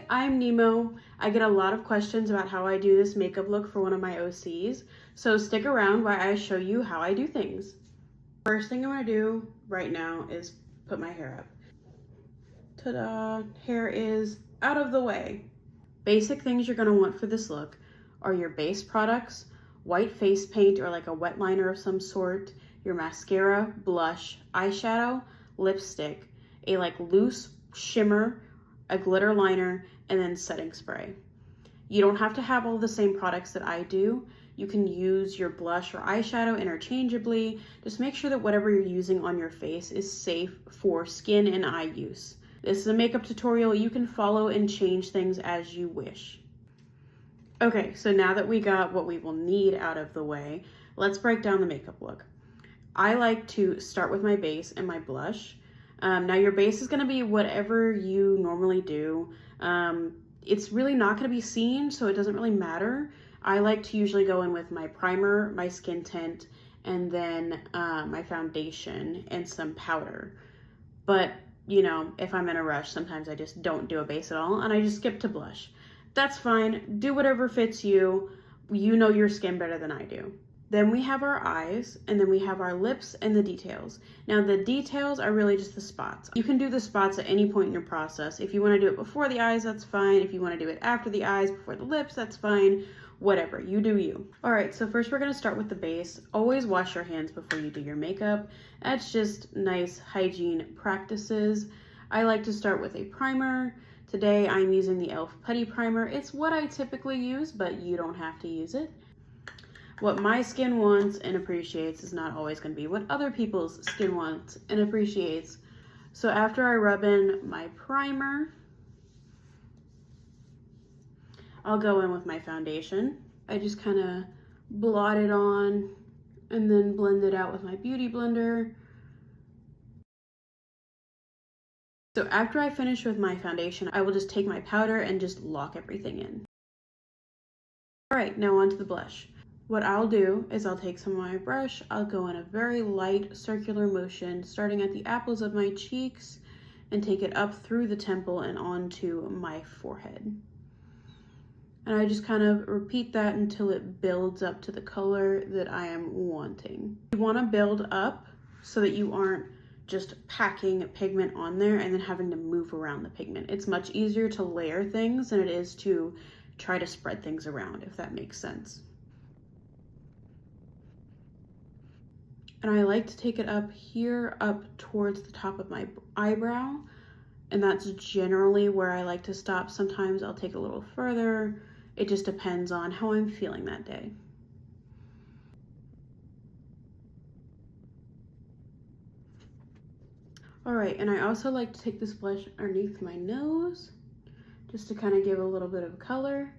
I'm Nemo. I get a lot of questions about how I do this makeup look for one of my OCs, so stick around while I show you how I do things. First thing I'm gonna do right now is put my hair up. Ta-da! Hair is out of the way. Basic things you're gonna want for this look are your base products, white face paint or like a wet liner of some sort, your mascara, blush, eyeshadow, lipstick, a like loose shimmer, a glitter liner, and then setting spray. You don't have to have all the same products that I do. You can use your blush or eyeshadow interchangeably. Just make sure that whatever you're using on your face is safe for skin and eye use. This is a makeup tutorial. You can follow and change things as you wish. Okay, so now that we got what we will need out of the way, let's break down the makeup look. I like to start with my base and my blush. Now your base is gonna be whatever you normally do. It's really not gonna be seen, so it doesn't really matter. I like to usually go in with my primer, my skin tint, and then my foundation and some powder. But, you know, if I'm in a rush, sometimes I just don't do a base at all and I just skip to blush. That's fine, do whatever fits you. You know your skin better than I do. Then we have our eyes, and then we have our lips and the details. Now the details are really just the spots. You can do the spots at any point in your process. If you want to do it before the eyes, that's fine. If you want to do it after the eyes, before the lips, that's fine. Whatever, you do you. All right, so first we're gonna start with the base. Always wash your hands before you do your makeup. That's just nice hygiene practices. I like to start with a primer. Today I'm using the e.l.f. Putty Primer. It's what I typically use, but you don't have to use it. What my skin wants and appreciates is not always going to be what other people's skin wants and appreciates. So after I rub in my primer, I'll go in with my foundation. I just kind of blot it on and then blend it out with my beauty blender. So after I finish with my foundation, I will just take my powder and just lock everything in. All right, now onto the blush. What I'll do is I'll take some of my brush, I'll go in a very light circular motion, starting at the apples of my cheeks, and take it up through the temple and onto my forehead. And I just kind of repeat that until it builds up to the color that I am wanting. You want to build up so that you aren't just packing pigment on there and then having to move around the pigment. It's much easier to layer things than it is to try to spread things around, if that makes sense. And I like to take it up here, up towards the top of my eyebrow. And that's generally where I like to stop. Sometimes I'll take a little further. It just depends on how I'm feeling that day. All right, and I also like to take this blush underneath my nose, just to kind of give a little bit of color,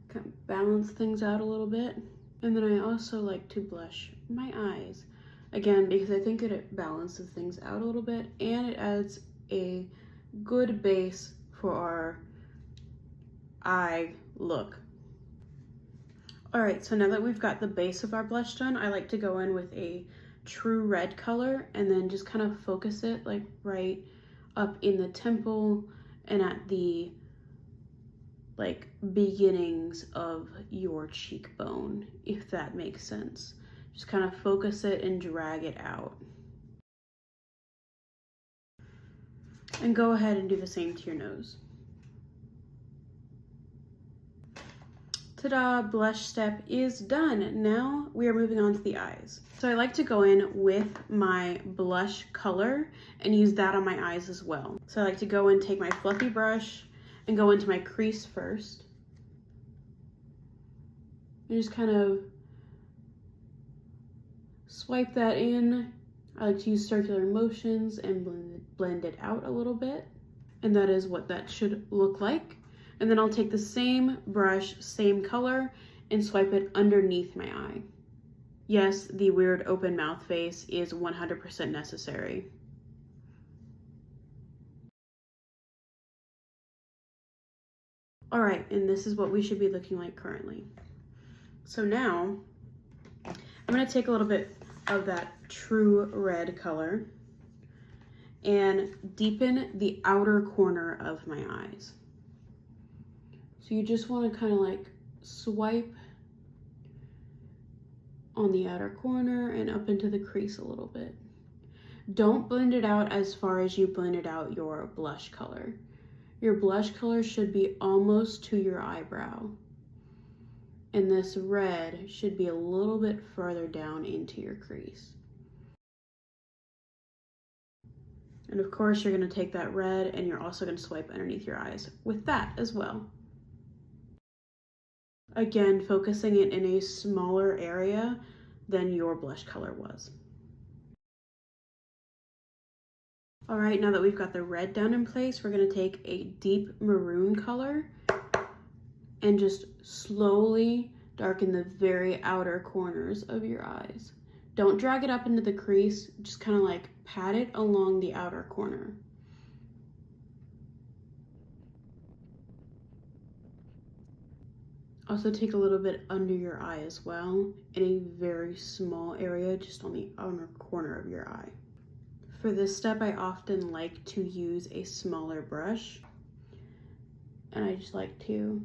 kind of balance things out a little bit. And then I also like to blush my eyes, again, because I think it balances things out a little bit and it adds a good base for our eye look. All right, so now that we've got the base of our blush done, I like to go in with a true red color and then just kind of focus it like right up in the temple and at the like beginnings of your cheekbone, if that makes sense. Just kind of focus it and drag it out. And go ahead and do the same to your nose. Ta-da, blush step is done. Now we are moving on to the eyes. So I like to go in with my blush color and use that on my eyes as well. So I like to go and take my fluffy brush and go into my crease first. And just kind of swipe that in. I like to use circular motions and blend it out a little bit. And that is what that should look like. And then I'll take the same brush, same color, and swipe it underneath my eye. Yes, the weird open mouth face is 100% necessary. All right, and this is what we should be looking like currently. So now, I'm gonna take a little bit of that true red color, and deepen the outer corner of my eyes. So you just want to kind of like swipe on the outer corner and up into the crease a little bit. Don't blend it out as far as you blended out your blush color. Your blush color should be almost to your eyebrow. And this red should be a little bit further down into your crease. And of course, you're going to take that red and you're also going to swipe underneath your eyes with that as well. Again, focusing it in a smaller area than your blush color was. All right, now that we've got the red down in place, we're going to take a deep maroon color and just slowly darken the very outer corners of your eyes. Don't drag it up into the crease, just kind of like pat it along the outer corner. Also take a little bit under your eye as well, in a very small area, just on the outer corner of your eye. For this step, I often like to use a smaller brush, and I just like to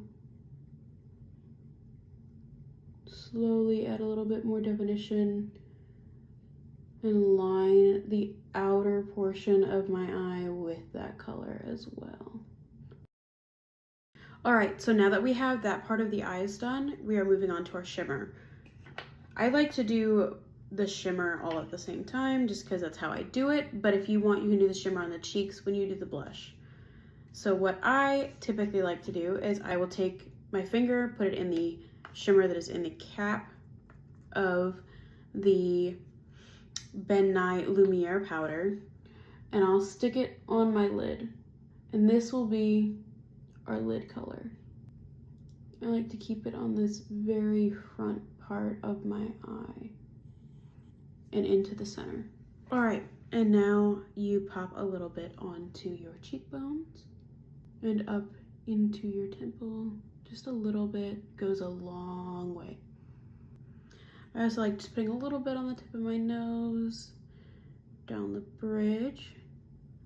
slowly add a little bit more definition and line the outer portion of my eye with that color as well. All right, so now that we have that part of the eyes done, we are moving on to our shimmer. I like to do the shimmer all at the same time just because that's how I do it, but if you want, you can do the shimmer on the cheeks when you do the blush. So what I typically like to do is I will take my finger, put it in the shimmer that is in the cap of the Ben Nye Lumiere powder, and I'll stick it on my lid, and this will be our lid color. I like to keep it on this very front part of my eye and into the center. All right, and now you pop a little bit onto your cheekbones and up into your temple. Just a little bit goes a long way. I also like just putting a little bit on the tip of my nose, down the bridge.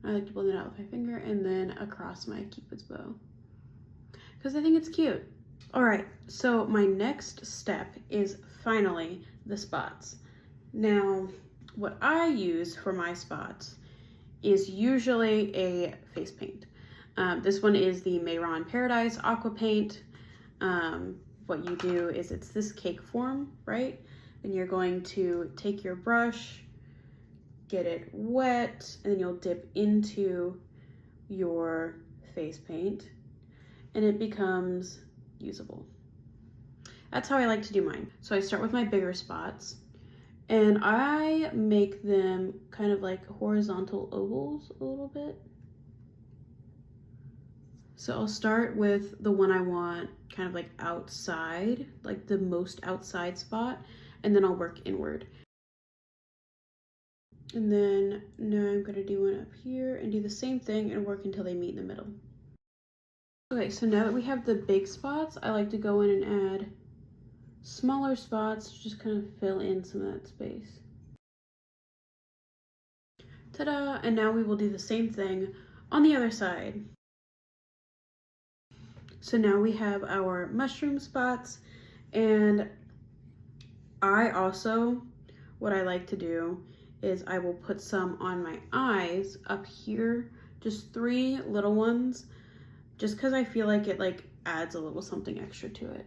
I like to blend it out with my finger and then across my cupid's bow, because I think it's cute. All right, so my next step is finally the spots. Now, what I use for my spots is usually a face paint. This one is the Mayron Paradise Aqua Paint. What you do is it's this cake form, right? And you're going to take your brush, get it wet, and then you'll dip into your face paint and it becomes usable. That's how I like to do mine. So I start with my bigger spots and I make them kind of like horizontal ovals a little bit. So I'll start with the one I want kind of like outside, like the most outside spot, and then I'll work inward. And then now I'm gonna do one up here and do the same thing and work until they meet in the middle. Okay, so now that we have the big spots, I like to go in and add smaller spots to just kind of fill in some of that space. Ta-da! And now we will do the same thing on the other side. So now we have our mushroom spots, and I also, what I like to do is I will put some on my eyes up here, just 3 little ones, just because I feel like it like adds a little something extra to it.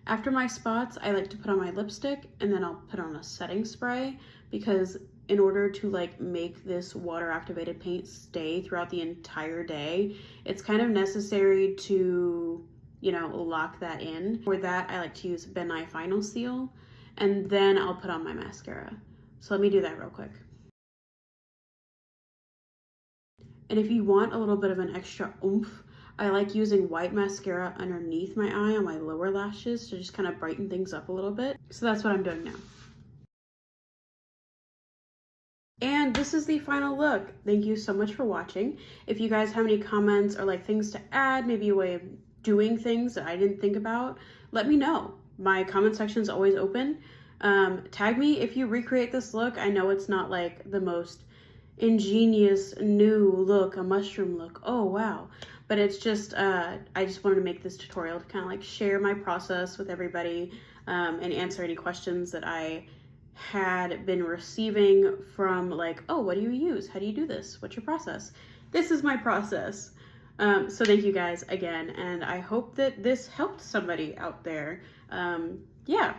After my spots, I like to put on my lipstick and then I'll put on a setting spray, because in order to like make this water activated paint stay throughout the entire day, it's kind of necessary to, you know, lock that in. For that, I like to use Ben Nye Final Seal, and then I'll put on my mascara. So let me do that real quick. And if you want a little bit of an extra oomph, I like using white mascara underneath my eye on my lower lashes to just kind of brighten things up a little bit. So that's what I'm doing now. And this is the final look. Thank you so much for watching. If you guys have any comments or like things to add, maybe a way of doing things that I didn't think about, let me know. My comment section is always open. Tag me if you recreate this look. I know it's not like the most ingenious new look, a mushroom look. Oh, wow. But it's just, I just wanted to make this tutorial to kind of like share my process with everybody and answer any questions that I had been receiving from like, oh, what do you use? How do you do this? What's your process? This is my process. So thank you guys again, and I hope that this helped somebody out there. Yeah.